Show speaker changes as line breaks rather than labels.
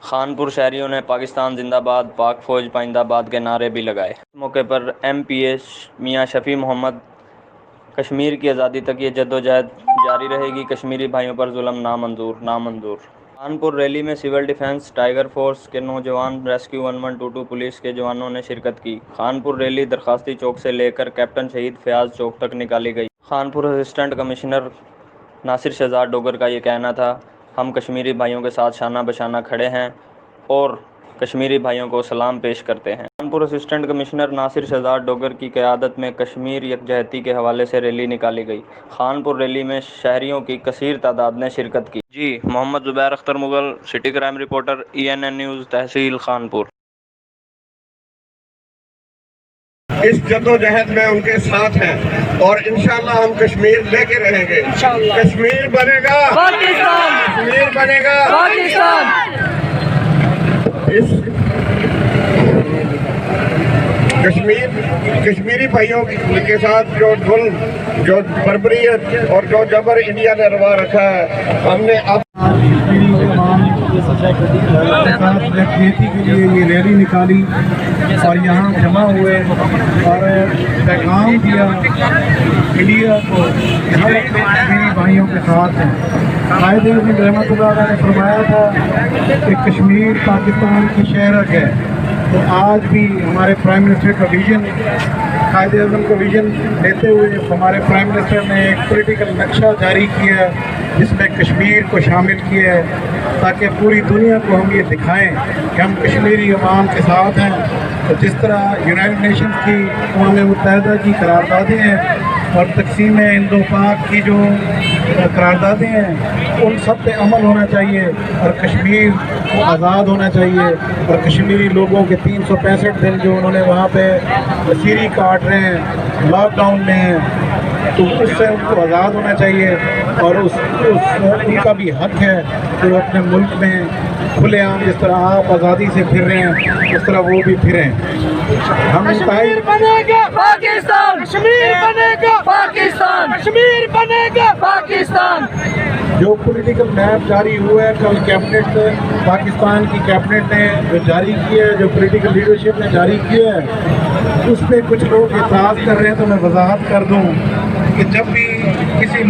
خانپور شہریوں نے پاکستان زندہ باد، پاک فوج پائندہ باد کے نعرے بھی لگائے۔ اس موقع پر ایم پی اے میاں شفیع محمد کشمیر کی آزادی تک یہ جدوجہد جاری رہے گی، کشمیری بھائیوں پر ظلم نامنظور، نامنظور۔ خانپور ریلی میں سول ڈیفنس، ٹائیگر فورس کے نوجوان، ریسکیو 1122 پولیس کے جوانوں نے شرکت کی۔ خانپور ریلی درخواستی چوک سے لے کر کیپٹن شہید فیاض چوک تک نکالی گئی۔ خانپور اسسٹنٹ کمشنر ناصر شہزاد ڈوگر کا یہ کہنا تھا، ہم کشمیری بھائیوں کے ساتھ شانہ بشانہ کھڑے ہیں اور کشمیری بھائیوں کو سلام پیش کرتے ہیں۔ خانپور اسسٹنٹ کمشنر ناصر شہزاد ڈوگر کی قیادت میں کشمیر یکجہتی کے حوالے سے ریلی نکالی گئی۔ خانپور ریلی میں شہریوں کی کثیر تعداد نے شرکت کی۔ Muhammad Zubair Akhtar Mughal, city crime reporter, ENN news, tehsil Khanpur.
اس جدوجہد میں ان کے ساتھ ہیں اور انشاءاللہ ہم کشمیر لے کے رہیں گے۔ کشمیر بنے گا پاکستان، کشمیر بنے گا پاکستان۔ اس کشمیری بھائیوں کے ساتھ جو ظلم، جو بربریت اور جو جبر انڈیا نے روا رکھا ہے، ہم نے اب
کھیتی کے لیے یہ ریلی نکالی اور یہاں جمع ہوئے اور پیغام دیا انڈیا کو کہ ہم اپنے کشمیری بھائیوں کے ساتھ ہیں۔ قائد اعظم رحمۃ اللہ علیہ نے فرمایا تھا کہ کشمیر پاکستان کی شہرک ہے، تو آج بھی ہمارے پرائم منسٹر کا ویژن، قائد اعظم کا ویژن لیتے ہوئے ہمارے پرائم منسٹر نے ایک پولیٹیکل نقشہ جاری کیا ہے جس میں کشمیر کو شامل کیا ہے، تاکہ پوری دنیا کو ہم یہ دکھائیں کہ ہم کشمیری عوام کے ساتھ ہیں۔ تو جس طرح یونائٹڈ نیشنز کی، اقوام متحدہ کی قراردادیں ہیں اور تقسیم ہند و پاک کی جو قراردادیں ہیں، ان سب پہ عمل ہونا چاہیے اور کشمیر کو آزاد ہونا چاہیے، اور کشمیری لوگوں کے 365 دن جو انہوں نے وہاں پہ اسیری کاٹ رہے ہیں، لاک ڈاؤن میں ہیں، تو اس سے ان کو آزاد ہونا چاہیے اور ان کا بھی حق ہے کہ وہ اپنے ملک میں کھلے عام جس طرح آپ آزادی سے پھر رہے ہیں اس طرح وہ بھی پھریں۔ ہم
کشمیر بنے گا پاکستان، کشمیر بنے گا پاکستان، کشمیر بنے گا پاکستان۔
جو پولیٹیکل میپ جاری ہوا ہے کل کیبنٹ، پاکستان کی کیبنٹ نے جو جاری کیا ہے، جو پولیٹیکل لیڈرشپ نے جاری کیا ہے، اس پہ کچھ لوگ اعتراض کر رہے ہیں، تو میں وضاحت کر دوں کہ جب بھی کسی